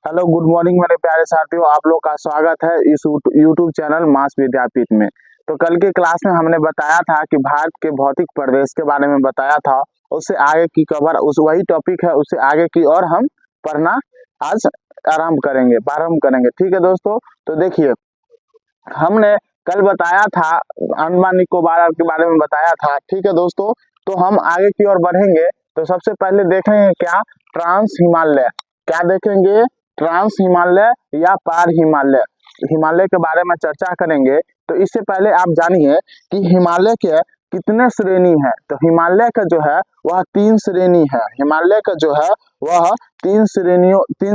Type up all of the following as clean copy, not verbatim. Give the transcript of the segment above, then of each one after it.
Hello good morning मेरे प्यारे साथियों, आप लोग का स्वागत है इस यूट्यूब चैनल मास विद्यापीठ में। तो कल के क्लास में हमने बताया था कि भारत के भौतिक प्रदेश के बारे में बताया था। उससे आगे की कवर उस वही टॉपिक है, उससे आगे की और हम पढ़ना आज प्रारंभ करेंगे। ठीक है दोस्तों, तो देखिए हमने कल बताया था अंडमान निकोबार के बारे में बताया था। ठीक है दोस्तों, तो हम आगे की ओर बढ़ेंगे। तो सबसे पहले देखेंगे क्या, ट्रांस हिमालय। क्या देखेंगे, ट्रांस हिमालय या पार हिमालय, हिमालय के बारे में चर्चा करेंगे। तो इससे पहले आप जानिए कि हिमालय के कितने श्रेणी है। तो हिमालय का जो है वह 3 श्रेणी है। हिमालय का जो है वह 3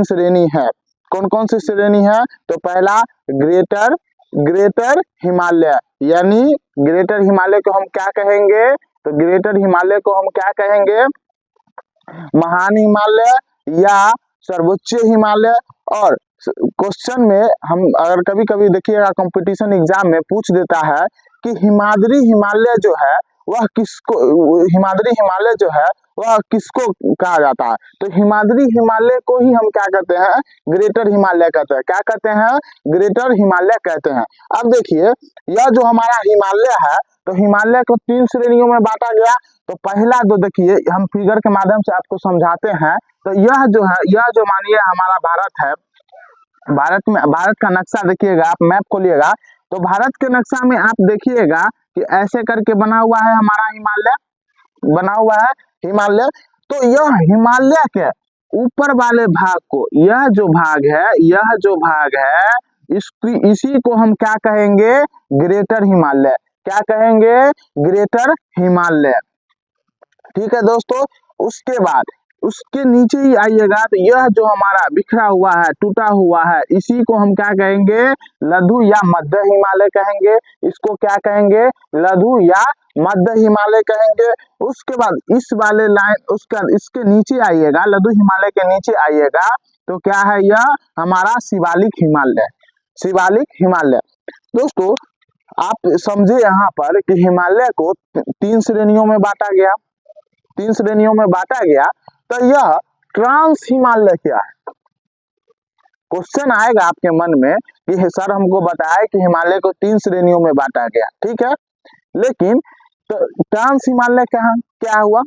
श्रेणी है। कौन कौन सी श्रेणी है? तो पहला ग्रेटर हिमालय, यानी ग्रेटर हिमालय को हम क्या कहेंगे? तो ग्रेटर हिमालय को हम क्या कहेंगे? महान हिमालय या सर्वोच्च हिमालय। और क्वेश्चन में हम अगर कभी कभी देखिएगा कंपटीशन एग्जाम में पूछ देता है कि हिमाद्री हिमालय जो है वह किसको, हिमाद्री हिमालय जो है वह किसको कहा जाता है? तो हिमाद्री हिमालय को ही हम क्या कहते हैं? ग्रेटर हिमालय कहते हैं। क्या कहते हैं? ग्रेटर हिमालय कहते हैं। अब देखिए यह जो हमारा हिमालय है, तो हिमालय को 3 श्रेणियों में बांटा गया। तो पहला जो देखिए हम फिगर के माध्यम से आपको समझाते हैं। तो यह जो है, यह जो मानिए हमारा भारत है, भारत का नक्शा देखिएगा, आप मैप खोलिएगा तो भारत के नक्शा में आप देखिएगा कि ऐसे करके बना हुआ है हमारा हिमालय, बना हुआ है हिमालय। तो यह हिमालय के ऊपर वाले भाग को, यह जो भाग है इसी को हम क्या कहेंगे? ग्रेटर हिमालय। क्या कहेंगे? ग्रेटर हिमालय। ठीक है दोस्तों, उसके बाद उसके नीचे ही आइएगा तो यह जो हमारा बिखरा हुआ है, टूटा हुआ है, इसी को हम क्या कहेंगे? लघु या मध्य हिमालय कहेंगे। इसको क्या कहेंगे? लघु या मध्य हिमालय कहेंगे। उसके बाद इस वाले लाइन, उसका इसके नीचे आइएगा, लघु हिमालय के नीचे आइएगा तो क्या है? यह हमारा शिवालिक हिमालय, शिवालिक हिमालय। दोस्तों आप समझे यहाँ पर कि हिमालय को 3 श्रेणियों में बांटा गया, 3 श्रेणियों में बांटा गया। तो यह ट्रांस हिमालय क्या है? क्वेश्चन आएगा आपके मन में कि सर हमको बताया कि हिमालय को 3 श्रेणियों में बांटा गया, ठीक है, लेकिन तो ट्रांस हिमालय क्या हुआ?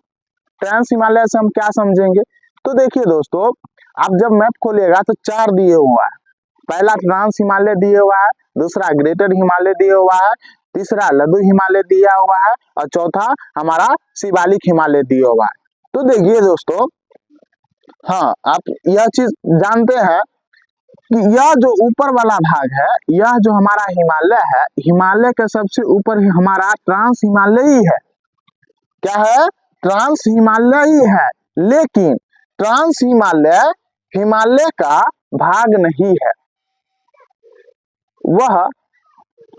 ट्रांस हिमालय से हम क्या समझेंगे? तो देखिए दोस्तों, आप जब मैप खोलिएगा तो 4 दिए हुआ है। पहला ट्रांस हिमालय दिया हुआ है, दूसरा ग्रेटर हिमालय दिया हुआ है, तीसरा लघु हिमालय दिया हुआ है और चौथा हमारा शिवालिक हिमालय दिया हुआ है। तो देखिए दोस्तों, हाँ आप यह चीज जानते हैं कि यह जो ऊपर वाला भाग है, यह जो हमारा हिमालय है, हिमालय के सबसे ऊपर हमारा ट्रांस हिमालय ही है। क्या है? ट्रांस हिमालय ही है। लेकिन ट्रांस हिमालय हिमालय का भाग नहीं है। वह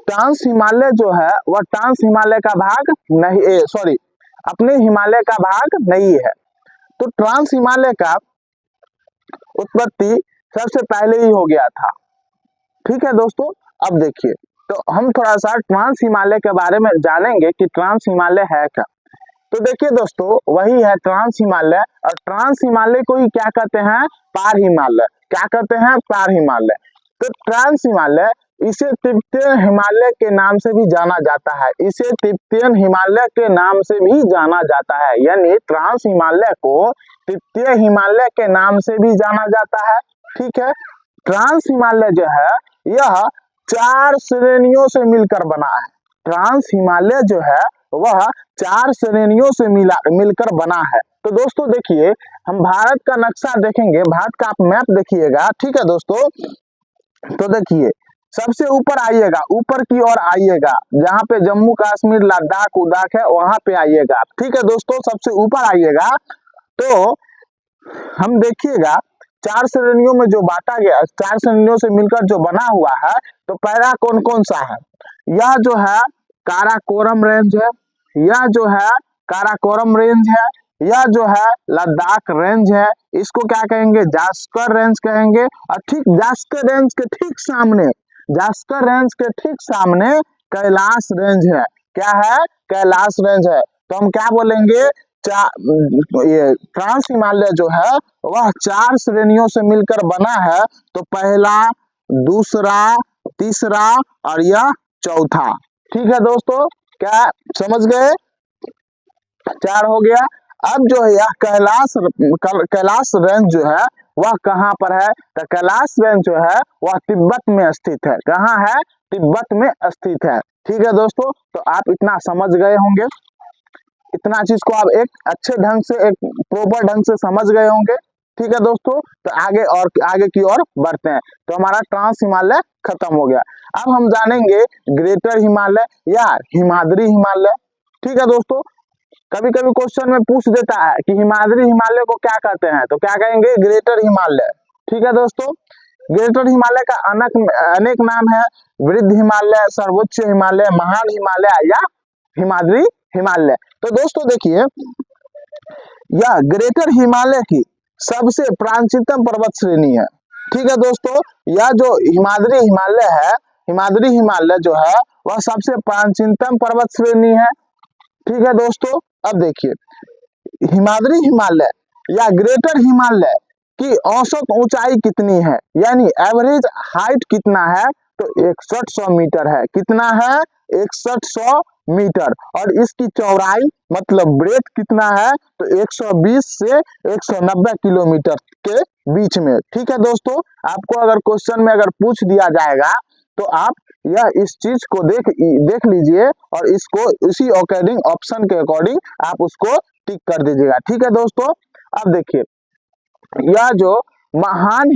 ट्रांस हिमालय जो है वह ट्रांस हिमालय का भाग नहीं, सॉरी, अपने हिमालय का भाग नहीं है। तो ट्रांस हिमालय का उत्पत्ति सबसे पहले ही हो गया था। ठीक है दोस्तों, अब देखिए तो हम थोड़ा सा ट्रांस हिमालय के बारे में जानेंगे कि ट्रांस हिमालय है क्या। तो देखिए दोस्तों, वही है ट्रांस हिमालय। और ट्रांस हिमालय को ही क्या कहते हैं? पार हिमालय। क्या कहते हैं? पार हिमालय। तो ट्रांस हिमालय, इसे तिब्बतीयन हिमालय के नाम से भी जाना जाता है, इसे तिब्बतीयन हिमालय के नाम से भी जाना जाता है। यानी ट्रांस हिमालय को तिब्बतीय हिमालय के नाम से भी जाना जाता है। ठीक है, ट्रांस हिमालय जो है यह 4 श्रेणियों से मिलकर बना है। ट्रांस हिमालय जो है वह 4 श्रेणियों से मिलकर बना है। तो दोस्तों देखिए, हम भारत का नक्शा देखेंगे, भारत का आप मैप देखिएगा। ठीक है दोस्तों, तो देखिए सबसे ऊपर आइएगा, ऊपर की ओर आइएगा, जहाँ पे जम्मू कश्मीर लद्दाख उद्दाख है वहां पे आइएगा। ठीक है दोस्तों, सबसे ऊपर आइएगा तो हम देखिएगा 4 श्रेणियों में जो बांटा गया, 4 श्रेणियों से मिलकर जो बना हुआ है। तो पहला कौन कौन सा है? यह जो है काराकोरम रेंज है, यह जो है काराकोरम रेंज है, यह जो है लद्दाख रेंज है, इसको क्या कहेंगे? जास्कर रेंज कहेंगे। और ठीक जास्कर रेंज के ठीक सामने, जास्कर रेंज के ठीक सामने कैलाश रेंज है। क्या है? कैलाश रेंज है। तो हम क्या बोलेंगे? ये ट्रांस हिमालय जो है वह 4 श्रेणियों से मिलकर बना है। तो पहला, दूसरा, तीसरा और यह चौथा। ठीक है दोस्तों, क्या समझ गए? 4 हो गया। अब जो है यह कैलाश रेंज जो है वह कहाँ पर है? तो कैलाश रेंज जो है वह तिब्बत में स्थित है। कहाँ है? तिब्बत में स्थित है। ठीक है दोस्तों, तो आप इतना समझ गए होंगे, इतना चीज को आप एक अच्छे ढंग से, एक प्रॉपर ढंग से समझ गए होंगे। ठीक है दोस्तों, तो आगे की ओर बढ़ते हैं। तो हमारा ट्रांस हिमालय खत्म हो गया। अब हम जानेंगे ग्रेटर हिमालय या हिमाद्री हिमालय। ठीक है दोस्तों, कभी कभी क्वेश्चन में पूछ देता है कि हिमाद्री हिमालय को क्या कहते हैं, तो क्या कहेंगे? ग्रेटर हिमालय। ठीक है दोस्तों, ग्रेटर हिमालय का अनेक नाम है। वृद्ध हिमालय, सर्वोच्च हिमालय, महान हिमालय या हिमाद्री हिमालय। तो दोस्तों देखिए, यह ग्रेटर हिमालय की सबसे प्राचीनतम पर्वत श्रेणी है। ठीक है दोस्तों, यह जो हिमाद्री हिमालय है, हिमाद्री हिमालय जो है वह सबसे प्राचीनतम पर्वत श्रेणी है। ठीक है दोस्तों, अब देखिए, हिमाद्री हिमालय या ग्रेटर हिमालय की औसत ऊंचाई कितनी है, यानी एवरेज हाइट कितना है? तो 6100 मीटर है। कितना है? 6100 मीटर। और इसकी चौड़ाई मतलब ब्रेथ कितना है? तो 120 से 190 किलोमीटर के बीच में। ठीक है दोस्तों, आपको अगर क्वेश्चन में अगर पूछ दिया जाएगा तो आप यह इस चीज को देख लीजिए और इसको उसी अकॉर्डिंग, ऑप्शन के अकॉर्डिंग आप उसको टिक कर दीजिएगा। ठीक है दोस्तों, अब देखिए, यह जो महान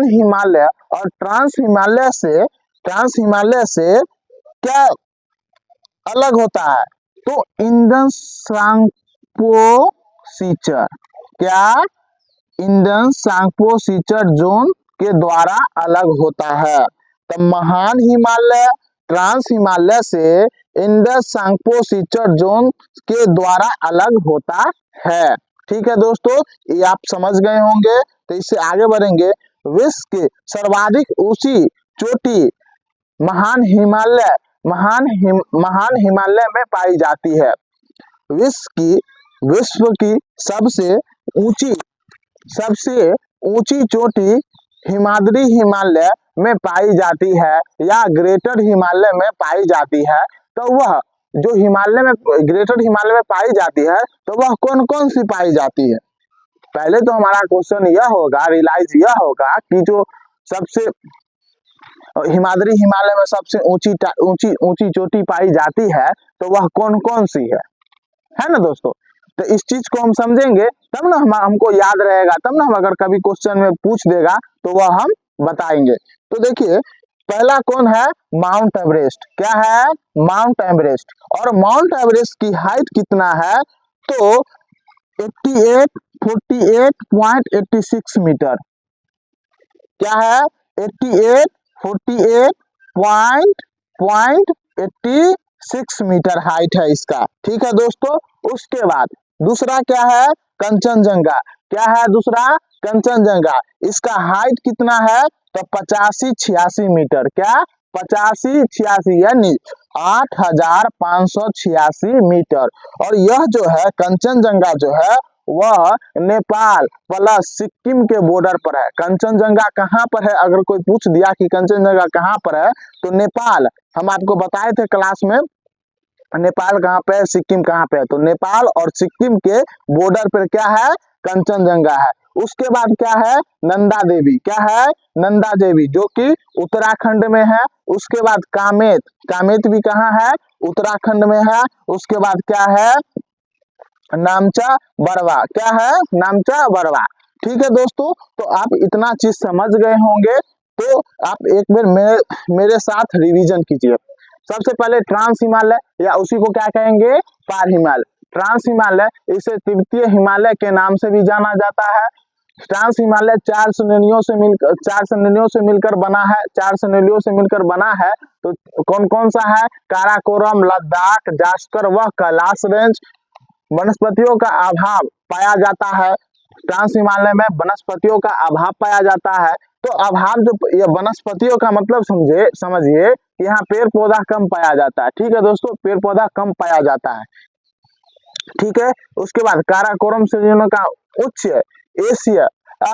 हिमालय और ट्रांस हिमालय से क्या अलग होता है? तो इंडस सांगपो सीचर, क्या? इंडस सांगपो सीचर जोन के द्वारा अलग होता है। तो महान हिमालय ट्रांस हिमालय से इंडस सांगपो सीचर जोन के द्वारा अलग होता है। ठीक है दोस्तों, ये आप समझ गए होंगे। तो इससे आगे बढ़ेंगे। विश्व की सर्वाधिक ऊंची चोटी महान हिमालय में पाई जाती है। विश्व की सबसे ऊंची चोटी हिमाद्री हिमालय में पाई जाती है या ग्रेटर हिमालय में पाई जाती है। तो वह जो ग्रेटर हिमालय में पाई जाती है, तो वह कौन कौन सी पाई जाती है? पहले तो हमारा क्वेश्चन यह होगा, रियलाइज यह होगा कि जो सबसे हिमाद्री हिमालय में सबसे ऊंची चोटी पाई जाती है, तो वह कौन कौन सी है ना दोस्तों? तो इस चीज को हम समझेंगे तब ना हमको याद रहेगा, तब ना हम अगर कभी क्वेश्चन में पूछ देगा तो वह हम बताएंगे। तो देखिए, पहला कौन है? Mount Everest. क्या है? Mount Everest. और माउंट एवरेस्ट की हाइट कितना है? तो 48 मीटर। क्या है? 48 मीटर हाइट है इसका। ठीक है दोस्तों, उसके बाद दूसरा क्या है? कंचनजंगा। क्या है दूसरा? कंचनजंगा। इसका हाइट कितना है? तो 85-86 मीटर। क्या? 85-86 यानी 8586 मीटर। और यह जो है कंचनजंगा जो है वह नेपाल प्लस सिक्किम के बॉर्डर पर है। कंचनजंगा कहाँ पर है? अगर कोई पूछ दिया कि कंचनजंगा कहाँ पर है, तो नेपाल, हम आपको बताए थे क्लास में, नेपाल कहाँ पे है, सिक्किम कहाँ पे है। तो नेपाल और सिक्किम के बॉर्डर पर क्या है? कंचनजंगा है। उसके बाद क्या है? नंदा देवी। क्या है? नंदा देवी, जो कि उत्तराखंड में है। उसके बाद कामेत भी कहाँ है? उत्तराखंड में है। उसके बाद क्या है? नामचा बरवा। क्या है? नामचा बरवा। ठीक है दोस्तों, तो आप इतना चीज समझ गए होंगे। तो आप एक बार मेरे साथ रिवीजन कीजिए। सबसे पहले ट्रांस हिमालय, या उसी को क्या कहेंगे? पार हिमालय। ट्रांस हिमालय, इसे तिब्बतीय हिमालय के नाम से भी जाना जाता है। ट्रांस हिमालय 4 श्रेणियों से मिलकर बना है। तो कौन कौन सा है? काराकोरम, लद्दाख, जास्कर व कैलाश रेंज। वनस्पतियों का अभाव पाया जाता है। ट्रांस हिमालय में वनस्पतियों का अभाव पाया जाता है। तो अभाव, जो ये वनस्पतियों का मतलब समझिए कि यहाँ पेड़ पौधा कम पाया जाता है। ठीक है दोस्तों, पेड़ पौधा कम पाया जाता है। ठीक है। उसके बाद काराकोरम श्रेणियों का उच्च एशिया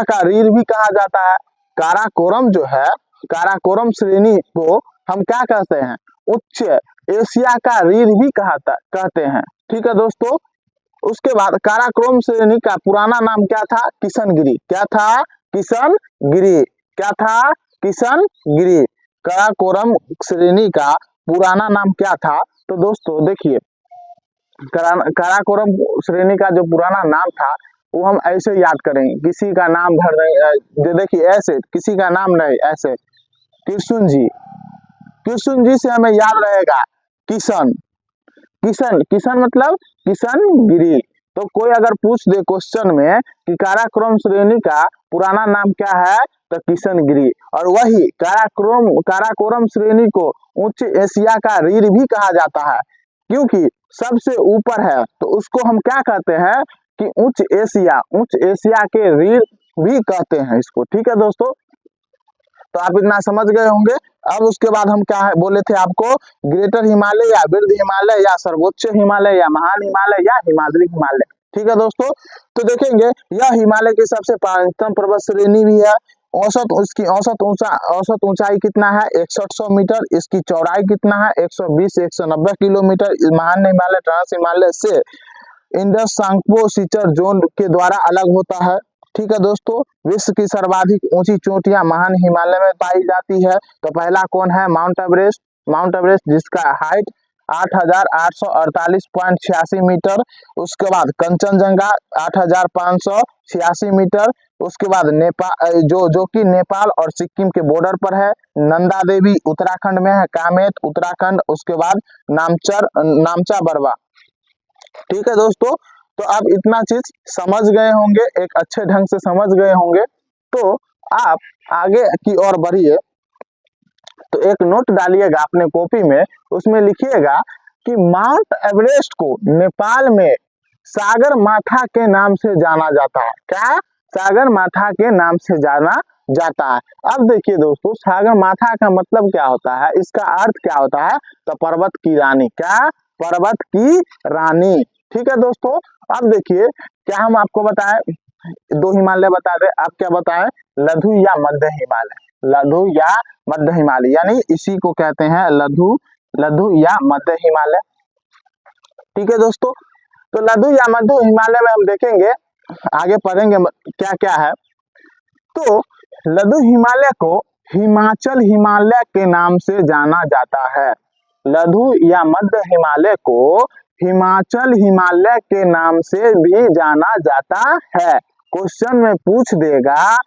का रीढ़ भी कहा जाता है। काराकोरम जो है, काराकोरम श्रेणी को हम क्या कहते हैं, उच्च एशिया का रीढ़ भी कहते हैं। ठीक है दोस्तों। उसके बाद काराकोरम श्रेणी का पुराना नाम क्या था, किशनगिरी। क्या था, किशनगिरी। क्या था, किशनगिरी। काराकोरम श्रेणी का पुराना नाम क्या था। तो दोस्तों देखिए, काराकोरम श्रेणी का जो पुराना नाम था वो हम ऐसे याद करेंगे, किसी का नाम भर देंगे, देखिए ऐसे, किसी का नाम नहीं, ऐसे किशुन जी, किशुन जी से हमें याद रहेगा किशन, किशन, किशन मतलब किशनगिरी। तो कोई अगर पूछ दे क्वेश्चन में कि काराकोरम श्रेणी का पुराना नाम क्या है, तो किशनगिरी। और वही काराकोरम श्रेणी को उच्च एशिया का रीढ़ भी कहा जाता है, क्योंकि सबसे ऊपर है तो उसको हम क्या कहते हैं कि उच्च एशिया, उच्च एशिया के रीढ़ भी कहते हैं इसको। ठीक है दोस्तों, तो आप इतना समझ गए होंगे। अब उसके बाद हम क्या है बोले थे आपको, ग्रेटर हिमालय या वृद्ध हिमालय या सर्वोच्च हिमालय या महान हिमालय या हिमाद्री हिमालय। ठीक है दोस्तों, तो देखेंगे यह हिमालय की सबसे प्राचीनतम पर्वत श्रेणी भी है। उसकी औसत ऊंचाई कितना है, 6100 मीटर। इसकी चौड़ाई कितना है, 120 से 190 किलोमीटर। महान हिमालय ट्रांस हिमालय से इंडस सांगपो सीचर जोन के द्वारा अलग होता है। ठीक है दोस्तों, विश्व की सर्वाधिक ऊंची चोटियां महान हिमालय में पाई जाती है। तो पहला कौन है, माउंट एवरेस्ट। माउंट एवरेस्ट जिसका हाइट 8848.86 मीटर। उसके बाद कंचनजंगा 8586 मीटर। उसके बाद नेपाल जो कि नेपाल और सिक्किम के बॉर्डर पर है। नंदा देवी उत्तराखंड में है, कामेत उत्तराखंड। उसके बाद नामचा बरवा। ठीक है दोस्तों, तो आप इतना चीज समझ गए होंगे, एक अच्छे ढंग से समझ गए होंगे। तो आप आगे की ओर बढ़िए, तो एक नोट डालिएगा अपने कॉपी में, उसमें लिखिएगा कि माउंट एवरेस्ट को नेपाल में सागर माथा के नाम से जाना जाता है। क्या, सागर माथा के नाम से जाना जाता है। अब देखिए दोस्तों, सागर माथा का मतलब क्या होता है, इसका अर्थ क्या होता है, तो पर्वत की रानी। क्या, पर्वत की रानी। ठीक है दोस्तों, अब देखिए क्या हम आपको बताएं, दो हिमालय बता दें। आप क्या बताएं, लघु या मध्य हिमालय। लघु या मध्य हिमालय, यानी इसी को कहते हैं लघु या मध्य हिमालय। ठीक है दोस्तों, तो लघु या मध्य हिमालय में हम देखेंगे, आगे पढ़ेंगे क्या क्या है। तो लघु हिमालय को हिमाचल हिमालय के नाम से जाना जाता है। लघु या मध्य हिमालय को हिमाचल हिमालय के नाम से भी जाना जाता है। क्वेश्चन में पूछ देगा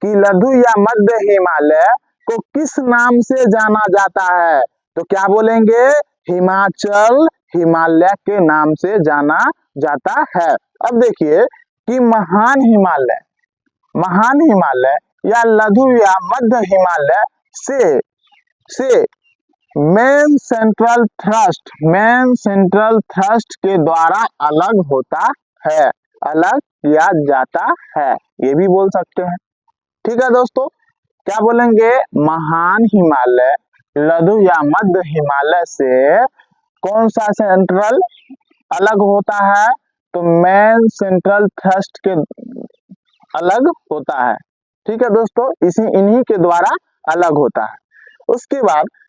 कि लघु या मध्य हिमालय को किस नाम से जाना जाता है, तो क्या बोलेंगे, हिमाचल हिमालय के नाम से जाना जाता है। अब देखिए कि महान हिमालय या लघु या मध्य हिमालय से मेन सेंट्रल थ्रस्ट के द्वारा अलग होता है, अलग किया जाता है, ये भी बोल सकते हैं। ठीक है दोस्तों, क्या बोलेंगे, महान हिमालय लघु या मध्य हिमालय से कौन सा सेंट्रल अलग होता है, तो मेन सेंट्रल थ्रस्ट के अलग होता है। ठीक है दोस्तों, इन्हीं के द्वारा अलग होता है।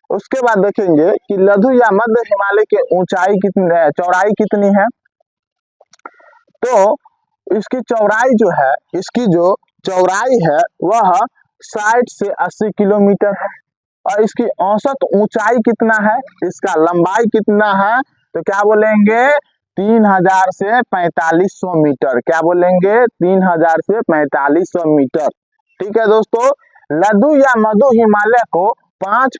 उसके बाद देखेंगे कि लघु या मध्य हिमालय की ऊंचाई कितनी है, चौड़ाई कितनी है। तो इसकी जो चौड़ाई है वह 60 से 80 किलोमीटर है। और इसकी औसत ऊंचाई कितना है, इसका लंबाई कितना है, तो क्या बोलेंगे, 3000 से 4500 मीटर। क्या बोलेंगे, 3000 से 4500 मीटर। ठीक है दोस्तों, लघु या मध्य हिमालय को पांच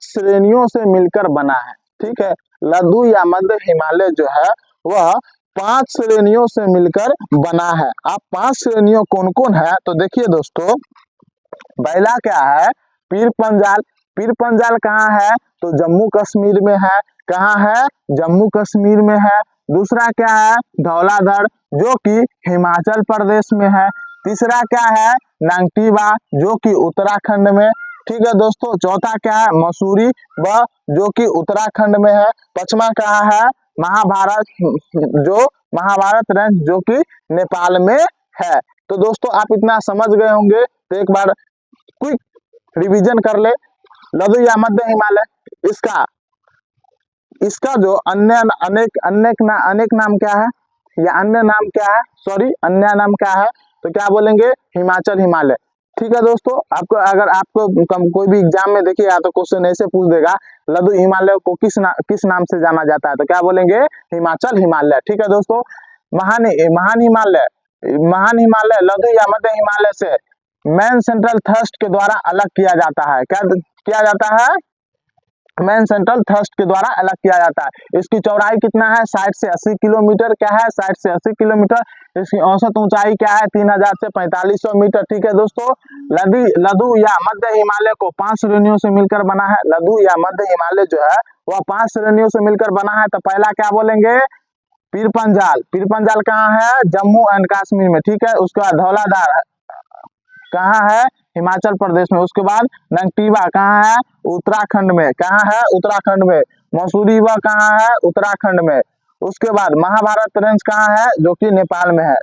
श्रेणियों से मिलकर बना है। ठीक है, लघु या मध्य हिमालय जो है वह 5 श्रेणियों से मिलकर बना है। अब 5 श्रेणियों कौन कौन है, तो देखिए दोस्तों, पहला क्या है, पीर पंजाल। पीर पंजाल कहाँ है, तो जम्मू कश्मीर में है। कहाँ है, जम्मू कश्मीर में है। दूसरा क्या है, धौलाधर जो कि हिमाचल प्रदेश में है। तीसरा क्या है, नांगटीबा जो कि उत्तराखंड में। ठीक है दोस्तों, चौथा क्या है, मसूरी व जो कि उत्तराखंड में है। पांचवा कहाँ है, महाभारत, जो महाभारत रेंज जो कि नेपाल में है। तो दोस्तों आप इतना समझ गए होंगे, तो एक बार क्विक रिवीजन कर ले। लघु या मध्य हिमालय, इसका इसका जो अन्य अनेक अनेक अनेक नाम क्या है, या अन्य नाम क्या है, सॉरी अन्य नाम क्या है, तो क्या बोलेंगे, हिमाचल हिमालय। ठीक है दोस्तों, आपको अगर आपको कोई भी एग्जाम में देखिएगा तो क्वेश्चन ऐसे पूछ देगा, लघु हिमालय को किस नाम से जाना जाता है, तो क्या बोलेंगे, हिमाचल हिमालय। ठीक है दोस्तों, महान महान हिमालय, महान हिमालय लघु या मध्य हिमालय से मेन सेंट्रल थ्रस्ट के द्वारा अलग किया जाता है। क्या किया जाता है, मेन सेंट्रल थ्रस्ट के द्वारा अलग किया जाता है। इसकी चौड़ाई कितना है, 60 से 80 किलोमीटर। क्या है, 60 से 80 किलोमीटर। इसकी औसत ऊंचाई क्या है, 3000 से 4500 मीटर। ठीक है दोस्तों, लघु या मध्य हिमालय को 5 श्रेणियों से मिलकर बना है। लघु या मध्य हिमालय जो है वह 5 श्रेणियों से मिलकर बना है। तो पहला क्या बोलेंगे, पीर पंजाल। पीर पंजाल कहाँ है, जम्मू एंड कश्मीर में। ठीक है, उसके बाद धौलाधार कहाँ है, हिमाचल प्रदेश में। उसके बाद नंगटीवा कहाँ है, उत्तराखंड में। कहाँ है, उत्तराखंड में। मसूरीवा कहाँ है, उत्तराखंड में। उसके बाद महाभारत रेंज कहाँ है, जो कि नेपाल में है।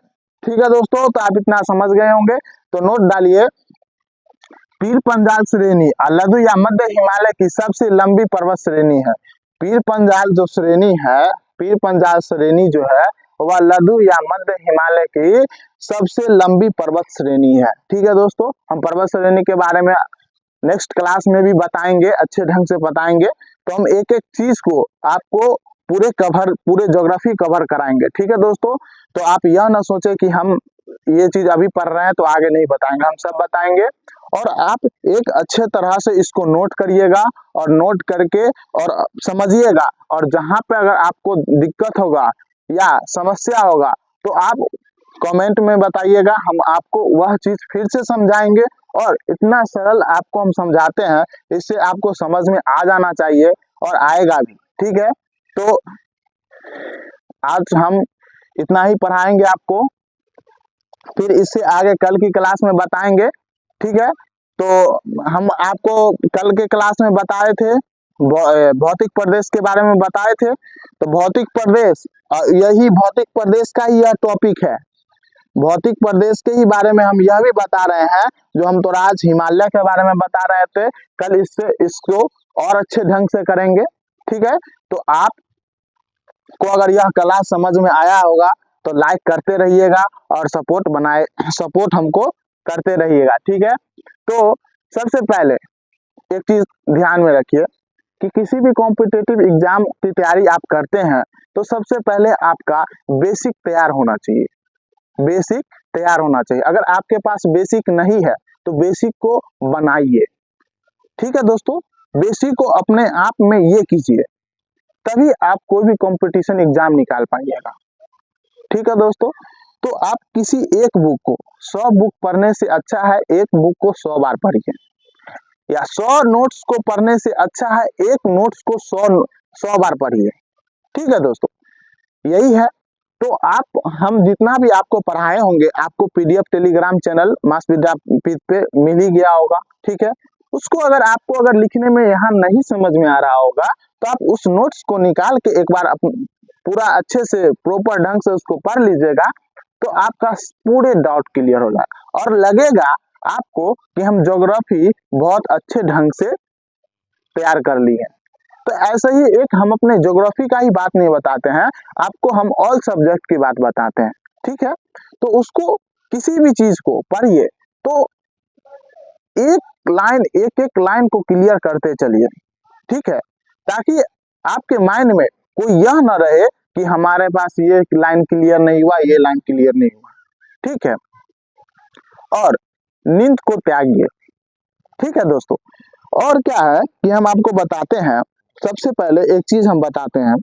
ठीक है दोस्तों, तो आप इतना समझ गए होंगे, तो नोट डालिए। पीर पंजाल श्रेणी लघु या मध्य हिमालय की सबसे लंबी पर्वत श्रेणी है। पीर पंजाल जो श्रेणी है, पीर पंजाल श्रेणी जो है वह लघु या मध्य हिमालय की सबसे लंबी पर्वत श्रेणी है। ठीक है दोस्तों, हम पर्वत श्रेणी के बारे में नेक्स्ट क्लास में भी बताएंगे, अच्छे ढंग से बताएंगे। तो हम एक एक चीज को आपको पूरे ज्योग्राफी कवर कराएंगे। ठीक है दोस्तों, तो आप यह ना सोचे कि हम ये चीज अभी पढ़ रहे हैं तो आगे नहीं बताएंगे, हम सब बताएंगे। और आप एक अच्छे तरह से इसको नोट करिएगा, और नोट करके और समझिएगा। और जहां पे अगर आपको दिक्कत होगा या समस्या होगा तो आप कमेंट में बताइएगा, हम आपको वह चीज फिर से समझाएंगे। और इतना सरल आपको हम समझाते हैं, इससे आपको समझ में आ जाना चाहिए और आएगा भी। ठीक है, तो आज हम इतना ही पढ़ाएंगे आपको, फिर इससे आगे कल की क्लास में बताएंगे। ठीक है, तो हम आपको कल के क्लास में बताए थे, भौतिक प्रदेश के बारे में बताए थे। तो भौतिक प्रदेश, यही भौतिक प्रदेश का ही यह टॉपिक है। भौतिक प्रदेश के ही बारे में हम यह भी बता रहे हैं, जो हम तो आज हिमालय के बारे में बता रहे थे, कल इसको और अच्छे ढंग से करेंगे। ठीक है, तो आपको अगर यह क्लास समझ में आया होगा तो लाइक करते रहिएगा और सपोर्ट हमको करते रहिएगा। ठीक है, तो सबसे पहले एक चीज ध्यान में रखिए कि किसी भी कॉम्पिटिटिव एग्जाम की तैयारी आप करते हैं तो सबसे पहले आपका बेसिक तैयार होना चाहिए। बेसिक तैयार होना चाहिए। अगर आपके पास बेसिक नहीं है तो बेसिक को बनाइए। ठीक है दोस्तों, बेसिक को अपने आप में ये कीजिए, तभी आप कोई भी कंपटीशन एग्जाम निकाल पाइएगा। ठीक है दोस्तों, तो आप किसी एक बुक को 100 बुक पढ़ने से अच्छा है एक बुक को 100 बार पढ़िए, या 100 नोट्स को पढ़ने से अच्छा है एक नोट्स को 100 बार पढ़िए। ठीक है दोस्तों, यही है। तो आप हम जितना भी आपको पढ़ाए होंगे, आपको पीडीएफ टेलीग्राम चैनल मास विद्यापीठ पे मिल ही गया होगा। ठीक है, उसको अगर लिखने में यहाँ नहीं समझ में आ रहा होगा तो आप उस नोट्स को निकाल के एक बार पूरा अच्छे से प्रॉपर ढंग से उसको पढ़ लीजिएगा, तो आपका पूरे डाउट क्लियर हो जाएगा और लगेगा आपको कि हम ज्योग्राफी बहुत अच्छे ढंग से तैयार कर ली है। तो ऐसे ही एक हम अपने ज्योग्राफी का ही बात नहीं बताते हैं, आपको हम ऑल सब्जेक्ट की बात बताते हैं। ठीक है, तो उसको किसी भी चीज को पढ़िए तो एक एक लाइन को क्लियर करते चलिए। ठीक है, ताकि आपके माइंड में कोई यह ना रहे कि हमारे पास ये लाइन क्लियर नहीं हुआ, ये लाइन क्लियर नहीं हुआ। ठीक है, और नींद को त्यागिए। ठीक है दोस्तों, और क्या है कि हम आपको बताते हैं, सबसे पहले एक चीज हम बताते हैं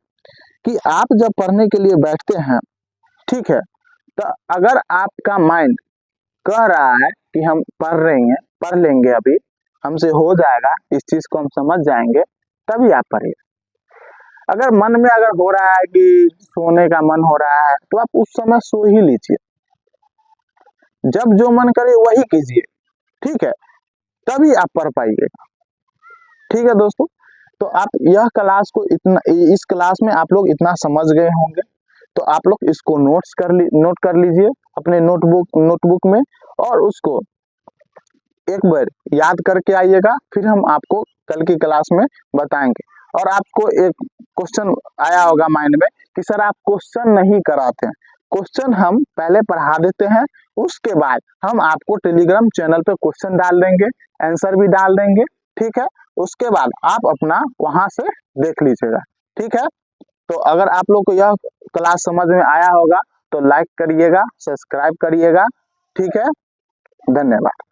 कि आप जब पढ़ने के लिए बैठते हैं, ठीक है, तो अगर आपका माइंड कह रहा है कि हम पढ़ लेंगे, अभी हमसे हो जाएगा, इस चीज को हम समझ जाएंगे, तभी आप पढ़िए। अगर मन में अगर हो रहा है कि सोने का मन हो रहा है तो आप उस समय सो ही लीजिए, जब जो मन करे वही कीजिए। ठीक है, तभी आप पढ़ पाइएगा। ठीक है दोस्तों, तो आप यह क्लास को इस क्लास में आप लोग इतना समझ गए होंगे, तो आप लोग इसको नोट कर लीजिए अपने नोटबुक में, और उसको एक बार याद करके आइएगा। फिर हम आपको कल की क्लास में बताएंगे। और आपको एक क्वेश्चन आया होगा माइंड में कि सर आप क्वेश्चन नहीं कराते हैं। क्वेश्चन हम पहले पढ़ा देते हैं, उसके बाद हम आपको टेलीग्राम चैनल पे क्वेश्चन डाल देंगे, आंसर भी डाल देंगे, ठीक है। उसके बाद आप अपना वहां से देख लीजिएगा, ठीक है। तो अगर आप लोग को यह क्लास समझ में आया होगा तो लाइक करिएगा, सब्सक्राइब करिएगा, ठीक है। धन्यवाद।